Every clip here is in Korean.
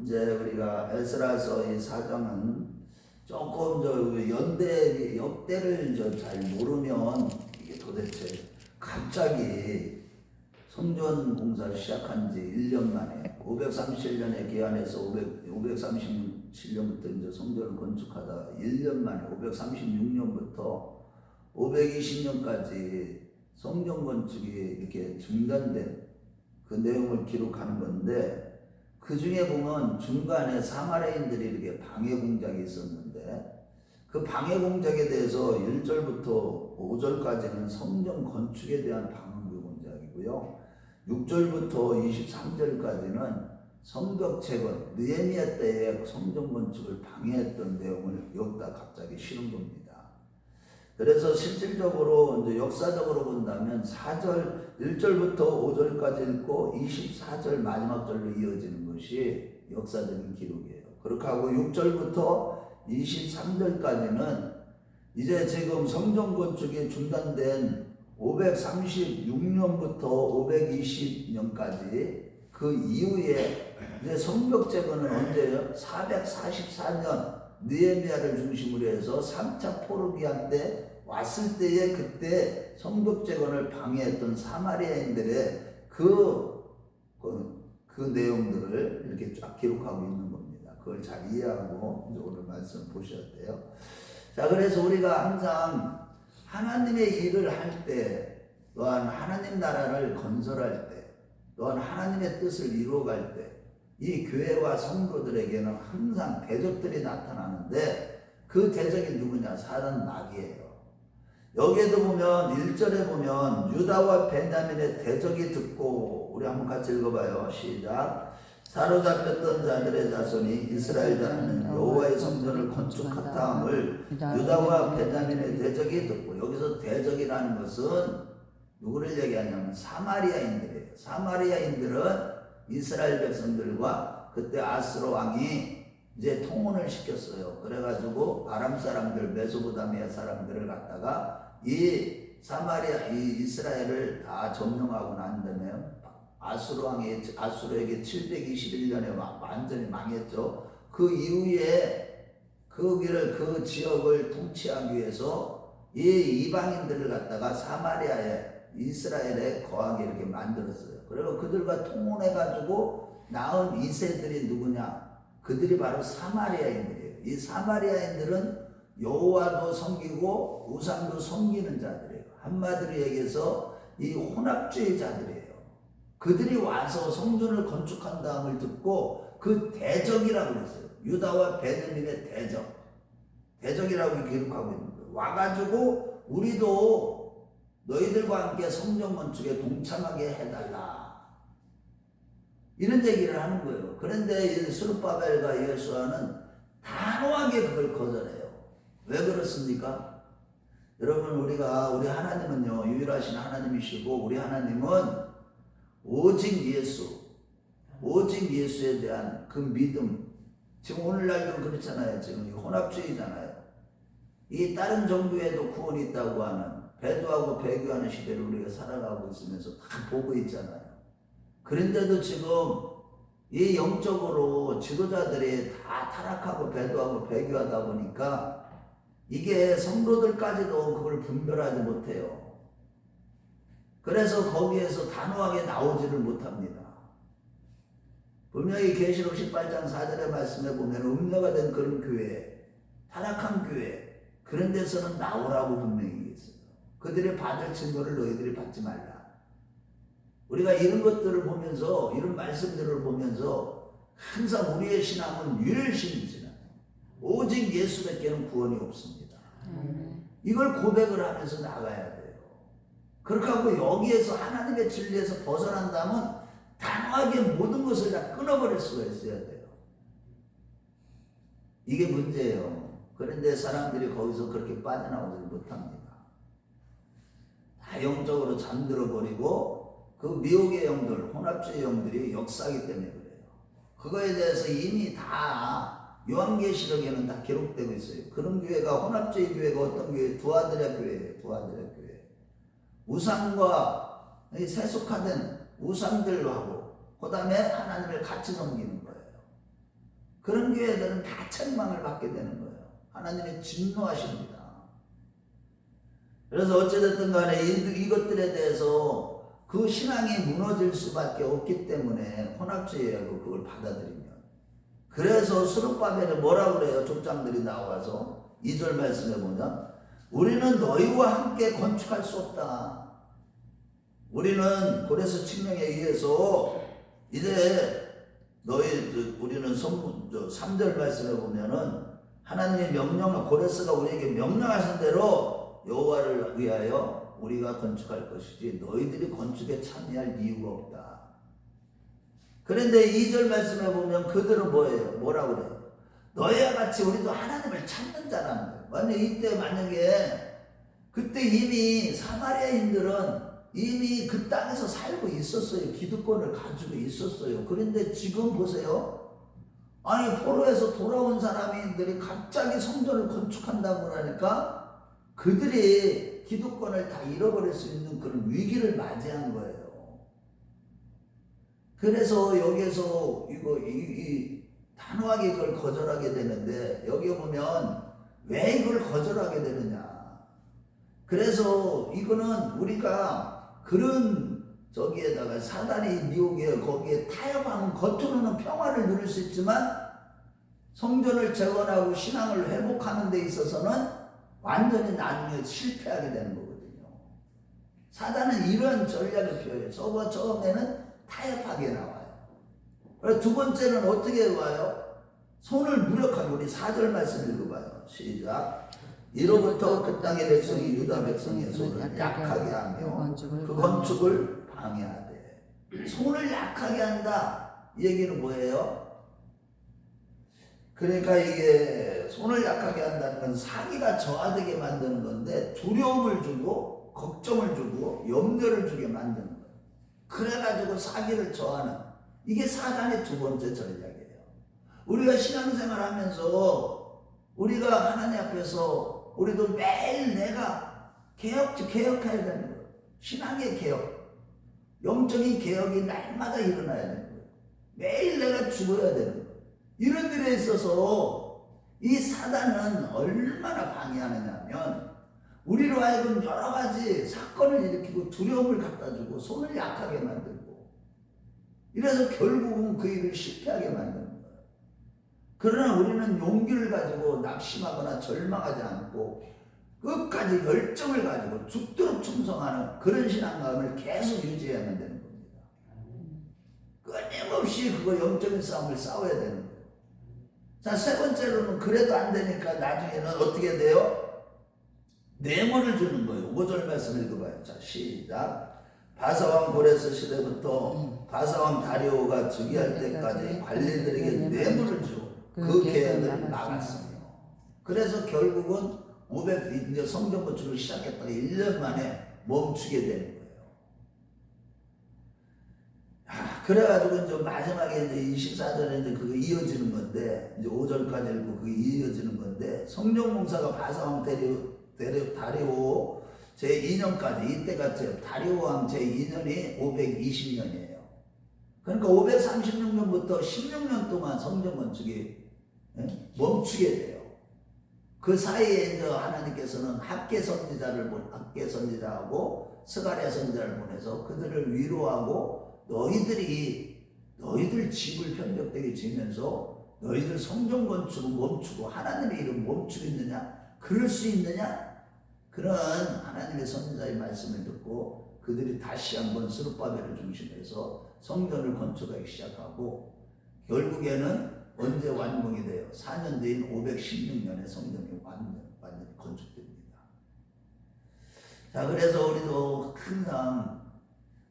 이제 우리가 에스라서 이 4장은 조금 역대를 잘 모르면 이게 도대체 갑자기 성전 공사를 시작한 지 1년 만에 537년에 기한해서 537년부터 이제 성전을 건축하다가 1년 만에 536년부터 520년까지 성전 건축이 이렇게 중단된 그 내용을 기록하는 건데, 그 중에 보면 중간에 사마리아인들이 이렇게 방해 공작이 있었는데, 그 방해 공작에 대해서 1절부터 5절까지는 성전 건축에 대한 방해 공작이고요. 6절부터 23절까지는 성벽 재건, 느헤미야 때에 성전 건축을 방해했던 내용을 여기다 갑자기 실은 겁니다. 그래서 실질적으로 이제 역사적으로 본다면 4절 1절부터 5절까지 읽고 24절 마지막 절로 이어지는 것이 역사적인 기록이에요. 그렇게 하고 6절부터 23절까지는 이제 지금 성전 건축이 중단된 536년부터 520년까지 그 이후에 이제 성벽 재건은 언제예요? 444년 느헤미야를 중심으로 해서 3차 포로기한 때 왔을 때에 그때 성벽 재건을 방해했던 사마리아인들의 그 내용들을 이렇게 쫙 기록하고 있는 겁니다. 그걸 잘 이해하고 이제 오늘 말씀 보셔야 돼요. 자, 그래서 우리가 항상 하나님의 일을 할 때, 또한 하나님 나라를 건설할 때, 또한 하나님의 뜻을 이루어갈 때, 이 교회와 성도들에게는 항상 대적들이 나타나는데, 그 대적이 누구냐? 사단 마귀예요. 여기에도 보면 1절에 보면 유다와 베냐민의 대적이 듣고, 우리 한번 같이 읽어봐요. 시작. 사로잡혔던 자들의 자손이 이스라엘 자는 여호와의 성전을 건축하다 함을 유다와 베냐민의 대적이 듣고, 여기서 대적이라는 것은 누구를 얘기하냐면 사마리아인들이에요. 사마리아인들은 이스라엘 백성들과 그때 아스로 왕이 이제 통혼을 시켰어요. 그래가지고 아람 사람들, 메소포타미아 사람들을 갖다가 이 사마리아, 이 이스라엘을 다 점령하고 난 다음에 아수르 왕이 아수르에게 721년에 완전히 망했죠. 그 이후에 그 지역을 통치하기 위해서 이 이방인들을 갖다가 사마리아에 이스라엘에 거하게 이렇게 만들었어요. 그리고 그들과 통혼해가지고 낳은 2세들이 누구냐? 그들이 바로 사마리아인들이에요. 이 사마리아인들은 여호와도 섬기고 우상도 섬기는 자들이에요. 한마디로 얘기해서 이 혼합주의자들이에요. 그들이 와서 성전을 건축한 다음을 듣고 그 대적이라고 그랬어요. 유다와 베냐민의 대적이라고 기록하고 있는 거예요. 와가지고 우리도 너희들과 함께 성전 건축에 동참하게 해달라, 이런 얘기를 하는 거예요. 그런데 스룹바벨과 여호수아는 단호하게 그걸 거절해요. 왜 그렇습니까? 여러분, 우리 하나님은요 유일하신 하나님이시고, 우리 하나님은 오직 예수에 대한 그 믿음, 지금 오늘날도 그렇잖아요. 지금 혼합주의잖아요. 이 다른 종교에도 구원이 있다고 하는, 배도하고 배교하는 시대를 우리가 살아가고 있으면서 다 보고 있잖아요. 그런데도 지금 이 영적으로 지도자들이 다 타락하고 배도하고 배교하다 보니까 이게 성도들까지도 그걸 분별하지 못해요. 그래서 거기에서 단호하게 나오지를 못합니다. 분명히 계시록 18장 4절의 말씀에 보면 음녀가 된 그런 교회, 타락한 교회, 그런 데서는 나오라고 분명히 얘기했어요. 그들이 받을 증거를 너희들이 받지 말라. 우리가 이런 것들을 보면서, 이런 말씀들을 보면서 항상 우리의 신앙은 유일신이지만 오직 예수밖에는 구원이 없습니다. 이걸 고백을 하면서 나가야 돼요. 그렇게 하고 여기에서 하나님의 진리에서 벗어난다면 단호하게 모든 것을 다 끊어버릴 수가 있어야 돼요. 이게 문제예요. 그런데 사람들이 거기서 그렇게 빠져나오지 못합니다. 다 영적으로 잠들어버리고, 그 미혹의 영들, 혼합주의 영들이 역사하기 때문에 그래요. 그거에 대해서 이미 다 요한계시록에는 다 기록되고 있어요. 그런 교회가, 혼합주의 교회가 어떤 교회? 두아드라 교회예요. 두아드라 교회. 우상과 세속화된 우상들로 하고, 그 다음에 하나님을 같이 섬기는 거예요. 그런 교회들은 다 책망을 받게 되는 거예요. 하나님이 진노하십니다. 그래서 어찌됐든 간에 이것들에 대해서 그 신앙이 무너질 수밖에 없기 때문에 혼합주의하고 그걸 받아들이면. 그래서 스룹바벨은 뭐라고 그래요? 족장들이 나와서 2절 말씀해 보면 우리는 너희와 함께 건축할 수 없다. 우리는 그래서 칙령에 의해서 이제 우리는 3절 말씀에 보면은 하나님의 명령을 고레스가 우리에게 명령하신 대로 여호와를 위하여 우리가 건축할 것이지 너희들이 건축에 참여할 이유가 없다. 그런데 2절 말씀에 보면 그들은 뭐예요? 뭐라고 그래요? 너희와 같이 우리도 하나님을 찾는 자라는 거예요. 만약에 그때 이미 사마리아인들은 이미 그 땅에서 살고 있었어요. 기득권을 가지고 있었어요. 그런데 지금 보세요. 아니 포로에서 돌아온 사람들이 갑자기 성전을 건축한다고 하니까 그들이 기득권을 다 잃어버릴 수 있는 그런 위기를 맞이한 거예요. 그래서 여기에서 이 단호하게 이걸 거절하게 되는데 여기 보면 왜 이걸 거절하게 되느냐. 그래서 이거는 우리가 그런 저기에다가 사단의 미혹에 거기에 타협하면 겉으로는 평화를 누릴 수 있지만 성전을 재건하고 신앙을 회복하는 데 있어서는 완전히 나중에 실패하게 되는 거거든요. 사단은 이런 전략을 표해요. 처음에는 타협하게 나와요. 그래서 두 번째는 어떻게 와요? 손을 무력하게. 우리 4절 말씀 읽어봐요. 시작. 이로부터 그 땅의 백성이 유다 백성의 손을 약하게 하며 그 건축을 방해하되. 손을 약하게 한다. 이 얘기는 뭐예요? 그러니까 이게 손을 약하게 한다는 건 사기가 저하되게 만드는 건데 두려움을 주고 걱정을 주고 염려를 주게 만드는 거예요. 그래가지고 사기를 저하는, 이게 사단의 두 번째 전략이에요. 우리가 신앙생활 하면서 우리가 하나님 앞에서 우리도 매일 내가 개혁해야 되는 거예요. 신앙의 개혁, 영적인 개혁이 날마다 일어나야 되는 거예요. 매일 내가 죽어야 되는 거예요. 이런 일에 있어서 이 사단은 얼마나 방해하느냐 하면 우리로 하여금 여러 가지 사건을 일으키고 두려움을 갖다 주고 손을 약하게 만들고 이래서 결국은 그 일을 실패하게 만드는 거예요. 그러나 우리는 용기를 가지고 낙심하거나 절망하지 않고 끝까지 열정을 가지고 죽도록 충성하는 그런 신앙감을 계속 유지해야만 되는 겁니다. 끊임없이 그거 영적인 싸움을 싸워야 되는 거예요. 자, 세 번째로는 그래도 안 되니까 나중에는 어떻게 돼요? 뇌물을 주는 거예요. 5절 말씀 읽어봐요. 자, 시작. 바사왕 고레스 시대부터 바사왕 다리오가 즉위할 때까지 관리들에게 뇌물을 주고 그 계획을 막았으며, 그래서 결국은 이제 성전 건축을 시작했다가 1년 만에 멈추게 되는 거예요. 그래가지고 이제 마지막에 이제 24절에 이제 그거 이어지는 건데, 이제 5절까지 읽고 그게 이어지는 건데, 성전 공사가 바사왕 다리오 제2년까지, 이때가 다리오 왕 제2년이 520년이에요. 그러니까 536년부터 16년 동안 성전 건축이 멈추게 돼요. 그 사이에 이제 하나님께서는 학계 선지자하고 스가랴 선지자를 보내서 그들을 위로하고 너희들 집을 편벽되게 지면서 너희들 성전 건축을 멈추고 하나님의 이름 멈추고 있느냐? 그럴 수 있느냐? 그런 하나님의 선지자의 말씀을 듣고 그들이 다시 한번 스룹바벨을 중심해서 성전을 건축하기 시작하고 결국에는 언제 완공이 돼요? 4년 뒤인 516년에 성전이 완전히 건축됩니다. 자, 그래서 우리도 항상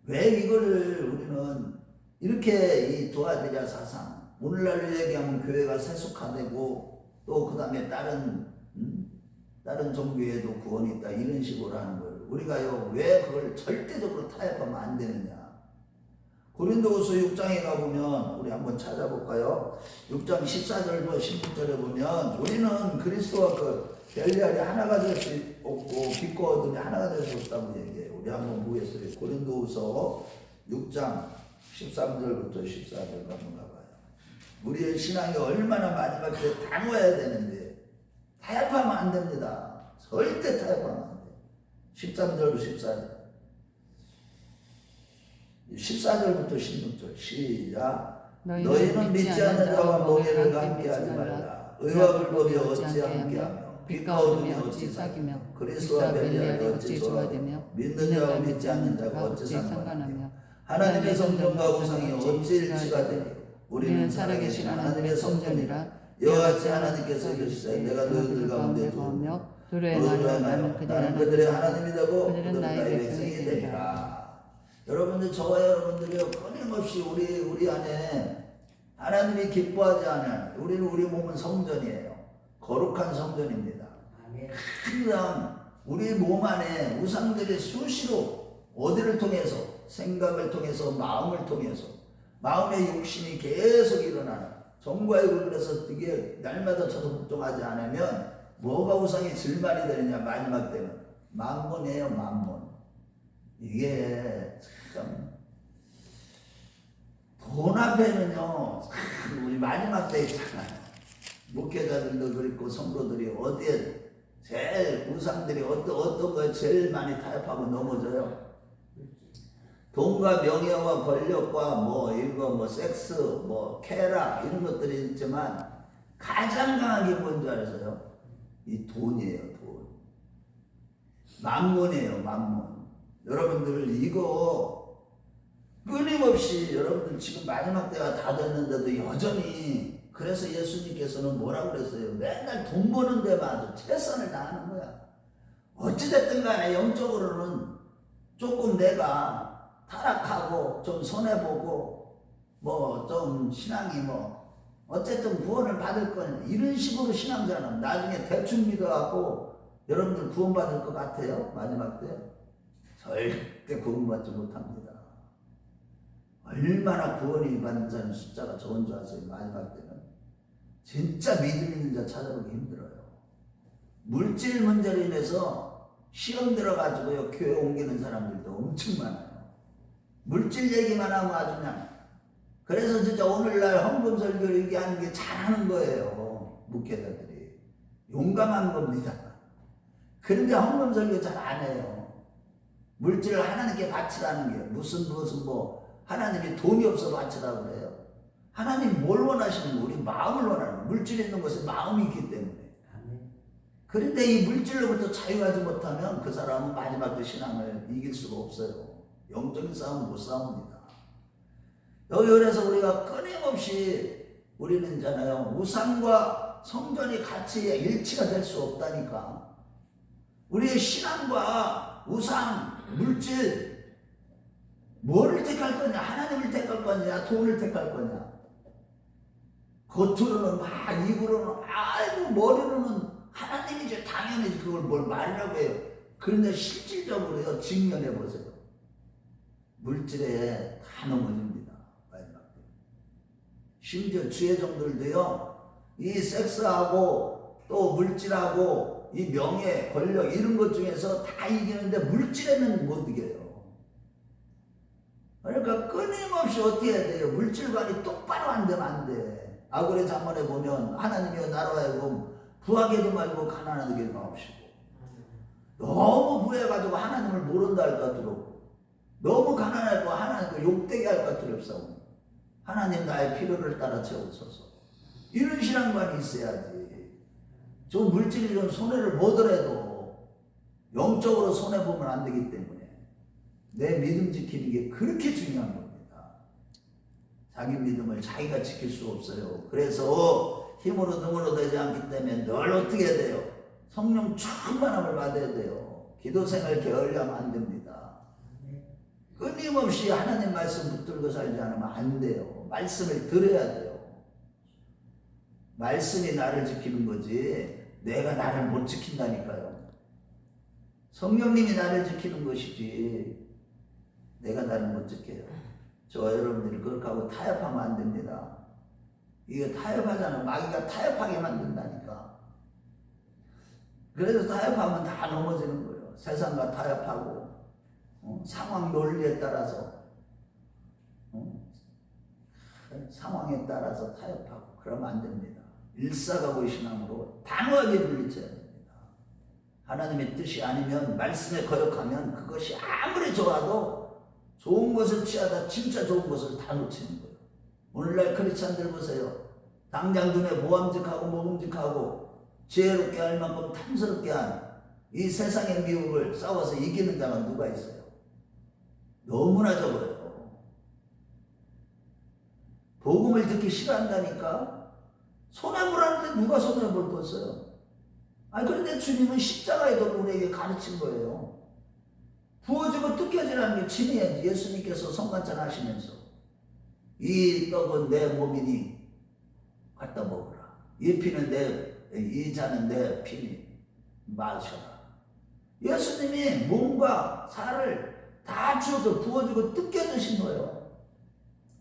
왜 이거를 우리는 이렇게 도와드려 사상, 오늘날로 얘기하면 교회가 세속화되고 또 그 다음에 다른 종교에도 구원이 있다 이런 식으로 하는 걸 우리가요 왜 그걸 절대적으로 타협하면 안 되느냐. 고린도후서 6장에 가보면 우리 한번 찾아볼까요? 6장 14절부터 16절에 보면 우리는 그리스도와 그 벨리알이 하나가 될 수 없고 빛과 어둠이 하나가 될 수 없다고 얘기해요. 우리 한번 보겠어요. 고린도후서 6장 13절부터 14절 한번 가봐요. 우리의 신앙이 얼마나 마지막 때 단호해야 되는데 타협하면 안 됩니다. 절대 타협하면 안 돼. 13절로 14절. 14절부터 16절 시작. 너희는 믿지 않는 자와 멍에를 함께하지 말라. 의와 불법이 어찌 함께하며 빛과 어둠이 어찌 사귀며 그리스도와 벨리알이 어찌 조화되며 믿는 자와 믿지 않는 자가 어찌 상관하며 하나님의 성전과 우상이 어찌 일치가 되며 우리는 살아계신 하나님의 성전이라. 이와 같이 하나님께서 이르시되 내가 너희들 가운데 거하며 도로에 나는 그들의 하나님이 되고 그들은 나의 백성이 되리라. 여러분들, 저와 여러분들이 끊임없이 우리 안에 하나님이 기뻐하지 않은, 우리는 우리 몸은 성전이에요. 거룩한 성전입니다. 항상 우리 몸 안에 우상들이 수시로 어디를 통해서, 생각을 통해서, 마음을 통해서, 마음의 욕심이 계속 일어나는, 정과의 그래서 이게 날마다 저도 복종하지 않으면 뭐가 우상이 질만이 되느냐. 마지막 때는 만몬이에요. 만몬. 이게 참 돈 앞에는요, 우리 마지막 때 있잖아요. 목회자들도 그렇고 성도들이 어디에 제일 우상들이 어떤 거에 제일 많이 타협하고 넘어져요? 돈과 명예와 권력과 뭐 섹스, 뭐 쾌락 이런 것들이 있지만 가장 강하게 뭔지 알아서요? 이 돈이에요. 돈. 만몬이에요. 만몬. 여러분들 이거 끊임없이, 여러분들 지금 마지막 때가 다 됐는데도 여전히, 그래서 예수님께서는 뭐라고 그랬어요? 맨날 돈 버는 데만 아주 최선을 다하는 거야. 어찌됐든 간에 영적으로는 조금 내가 타락하고 좀 손해보고 뭐 좀 신앙이 뭐 어쨌든 구원을 받을 건, 이런 식으로 신앙자는 나중에 대충 믿어갖고 여러분들 구원받을 것 같아요? 마지막 때? 절대 구원받지 못합니다. 얼마나 구원이 받는 사람 숫자가 적은 줄 아세요? 마지막 때는 진짜 믿음 있는 자 찾아보기 힘들어요. 물질 문제로 인해서 시험 들어가지고요 교회 옮기는 사람들도 엄청 많아요. 물질 얘기만 하면 아주 그냥, 그래서 진짜 오늘날 헌금 설교를 얘기하는 게 잘하는 거예요. 목회자들이 용감한 겁니다. 그런데 헌금 설교 잘 안 해요. 물질을 하나님께 바치라는 게 무슨 뭐 하나님이 돈이 없어 바치라고 그래요. 하나님 뭘 원하시는 거? 우리 마음을 원하는 거. 물질에 있는 것은 마음이 있기 때문에. 그런데 이 물질로부터 자유하지 못하면 그 사람은 마지막 때 신앙을 이길 수가 없어요. 영적인 싸움은 못 싸웁니다. 여기 그래서 우리가 끊임없이, 우리는 있잖아요, 우상과 성전이 같이 일치가 될 수 없다니까. 우리의 신앙과 우상, 물질, 뭐를 택할 거냐? 하나님을 택할 거냐? 돈을 택할 거냐? 겉으로는 막, 입으로는 아이고, 머리로는 하나님이지, 당연히 그걸 뭘 말이라고 해요. 그런데 실질적으로요, 직면해 보세요. 물질에 다 넘어집니다. 심지어 주의종들도요, 이 섹스하고 또 물질하고 이 명예, 권력 이런 것 중에서 다 이기는데 물질에는 못 이겨요. 그러니까 끊임없이 어떻게 해야 돼요? 물질관이 똑바로 안 되면 안 돼. 아고레 장관에 보면 하나님이여 나로 하여금 부하게도 말고 가난하게 마옵시고, 너무 부해가지고 하나님을 모른다 할 것 같도록, 너무 가난하고 하나님을 욕되게 할 것 같도록 싸우고, 하나님 나의 필요를 따라 채우소서, 이런 신앙관이 있어야지. 저 물질이 좀 손해를 보더라도 영적으로 손해보면 안 되기 때문에 내 믿음 지키는 게 그렇게 중요한 겁니다. 자기 믿음을 자기가 지킬 수 없어요. 그래서 힘으로 능으로 되지 않기 때문에 늘 어떻게 해야 돼요? 성령 충만함을 받아야 돼요. 기도 생활 게을리하면 안 됩니다. 끊임없이 하나님 말씀 붙들고 살지 않으면 안 돼요. 말씀을 들어야 돼요. 말씀이 나를 지키는 거지 내가 나를 못 지킨다니까요. 성령님이 나를 지키는 것이지 내가 나를 못 지켜요. 저와 여러분들이 그렇게 하고 타협하면 안 됩니다. 이게 타협하잖아요. 마귀가 타협하게 만든다니까. 그래서 타협하면 다 넘어지는 거예요. 세상과 타협하고 상황 논리에 따라서 상황에 따라서 타협하고 그러면 안 됩니다. 일사각오의 신앙으로 단호하게 물리쳐야 됩니다. 하나님의 뜻이 아니면 말씀에 거역하면 그것이 아무리 좋아도 좋은 것을 취하다 진짜 좋은 것을 다 놓치는 거예요. 오늘날 크리스찬들 보세요. 당장 눈에 모함직하고 먹음직하고 지혜롭게 할 만큼 탐스럽게 한 이 세상의 미혹을 싸워서 이기는 자가 누가 있어요? 너무나 적어요. 복음을 듣기 싫어한다니까? 손해보라는데 누가 손해볼 거 없어요? 그런데 주님은 십자가의 도를 우리에게 가르친 거예요. 부어지고 뜯겨지라는 게 진이에요. 예수님께서 성만찬 하시면서 이 떡은 내 몸이니 갖다 먹으라. 이 잔은 내 피니 마셔라. 예수님이 몸과 살을 다 주어서 부어주고 뜯겨주신 거예요.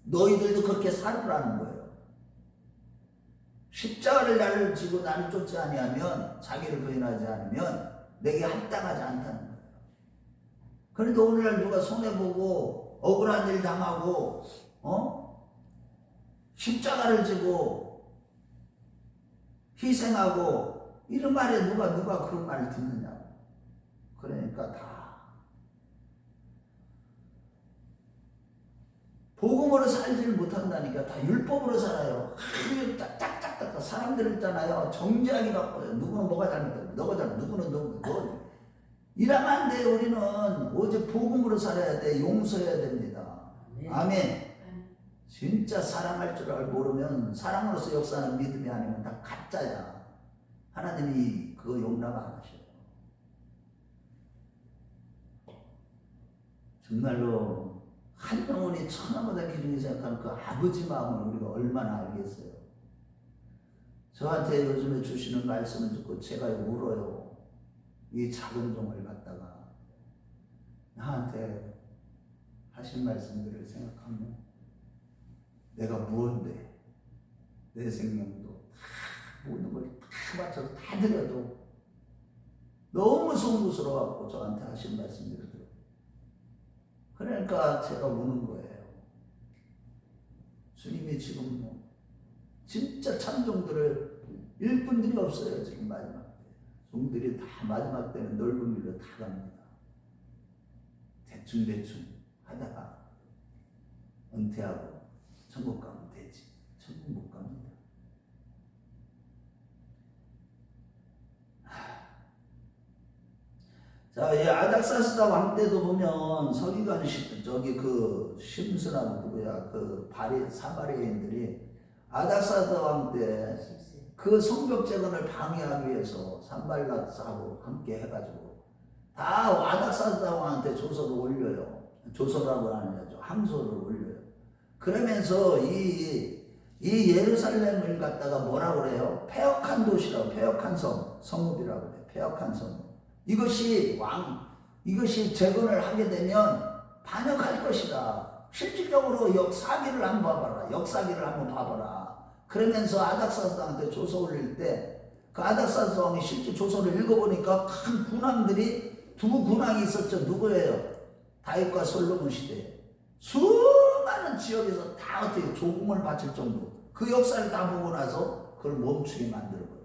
너희들도 그렇게 살으라는 거예요. 십자가를 나를 지고 나를 쫓지 아니하면, 자기를 부인하지 않으면 내게 합당하지 않다는 거예요. 그런데 오늘날 누가 손해보고 억울한 일 당하고 십자가를 지고 희생하고 이런 말에 누가 그런 말을 듣느냐고. 그러니까 다 복음으로 살지를 못한다니까. 다 율법으로 살아요. 짝짝짝 사람들 있잖아요. 정죄하기 바빠요. 누구는 뭐가 잘못됐고 너가 잘못, 누구는 너 이러면 안 돼. 우리는 오직 복음으로 살아야 돼. 용서해야 됩니다. 아멘. 진짜 사랑할 줄 모르면 사랑으로서 역사하는 믿음이 아니면 다 가짜야. 하나님이 그거 용납 안 하셔요. 정말로 한 영혼이 천하보다 귀중히 생각하는 그 아버지 마음을 우리가 얼마나 알겠어요. 저한테 요즘에 주시는 말씀을 듣고 제가 울어요. 이 작은 종을 갖다가 나한테 하신 말씀들을 생각하면 내가 무언데 내 생명도 다 모든 걸 다 바쳐서 다 드려도 너무 송구스러워갖고 저한테 하신 말씀들을 들어요. 그러니까 제가 우는 거예요. 주님이 지금 진짜 참종들을 일꾼들이 없어요. 지금 마지막 때 종들이 다 마지막 때는 넓은 길로 다 갑니다. 대충 하다가 은퇴하고 천국 가면 되지. 천국 못 갑니다. 자, 이 아닥사스다 왕 때도 보면 서기관 심슨하고 누구야 그 사마리아인들이 아닥사스다 왕 때 그 성벽 재건을 방해하기 위해서 산발락사하고 함께 해가지고 다 아닥사스다 왕한테 조서를 올려요. 조서라고 하는 거죠. 항소를 올려요. 그러면서 이 예루살렘을 갖다가 뭐라고 그래요? 패역한 도시라고, 패역한 성읍이라고 그래요. 패역한 성읍. 이것이 재건을 하게 되면 반역할 것이다. 실질적으로 역사기를 한번 봐봐라. 그러면서 아닥사스다한테 조서 올릴 때 그 아닥사스 왕이 실제 조서를 읽어보니까 큰 군왕들이 두 군왕이 있었죠. 누구예요? 다윗과 솔로몬 시대에 수많은 지역에서 다 어떻게 조공을 바칠 정도. 그 역사를 다 보고 나서 그걸 멈추게 만들어버려요.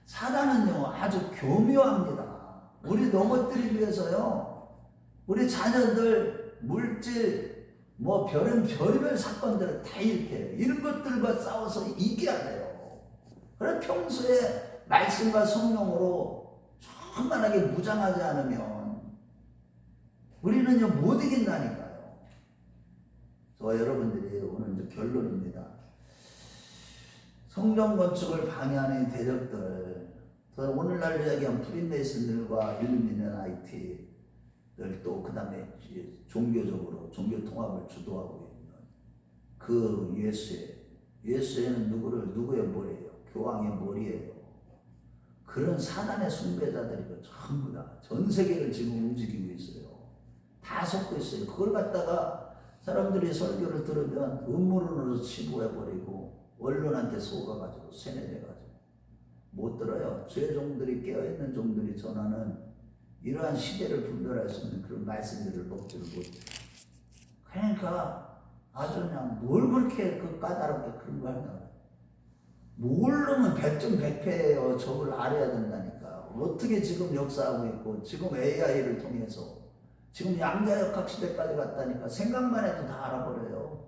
사단은요 아주 교묘합니다. 우리 넘어뜨리기 위해서요, 우리 자녀들 물질 별의별 사건들을 다 일으켜요. 이런 것들과 싸워서 이겨야 돼요. 그래서 평소에 말씀과 성령으로 충만하게 무장하지 않으면 우리는요 못 이긴다니까요. 여러분들이 오늘 이제 결론입니다. 성전 건축을 방해하는 대적들, 오늘날 이야기한 프리메이슨들과 일루미나이트들, 또 그 다음에 종교적으로 종교 통합을 주도하고 있는 그 예수에는 누구의 머리예요? 교황의 머리예요. 그런 사단의 숭배자들이 전부 다 전 세계를 지금 움직이고 있어요. 다 섞고 있어요. 그걸 갖다가 사람들이 설교를 들으면 음모론으로 치부해버리고 언론한테 속아가지고 세뇌돼가지고 못 들어요. 죄종들이 깨어있는 종들이 전하는 이러한 시대를 분별할 수 있는 그런 말씀들을 먹지를 못해요. 그러니까 아주 그냥 뭘 그렇게 그 까다롭게 그런 거 하냐. 모르면 백전백패예요. 저걸 알아야 된다니까. 어떻게 지금 역사하고 있고 지금 AI를 통해서 지금 양자역학 시대까지 갔다니까. 생각만 해도 다 알아버려요.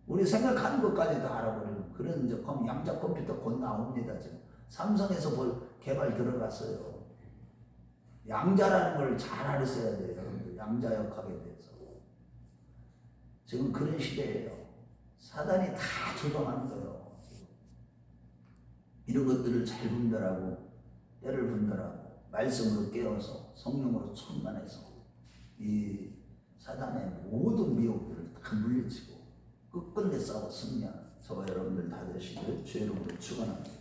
우리 생각하는 것까지 다 알아버리고 그런 이제 양자 컴퓨터 곧 나옵니다. 지금 삼성에서 개발 들어갔어요. 양자라는 걸 잘 알으셔야 돼요. 여러분들 양자역학에 대해서. 지금 그런 시대예요. 사단이 다 조종하는 거예요. 이런 것들을 잘 분별하고 때를 분별하고 말씀으로 깨워서 성령으로 충만해서 이 사단의 모든 미혹들을 다 물리치고 끝끝내 싸워 승리하는 저와 여러분들 다 되시길 주의 이름으로 축원합니다.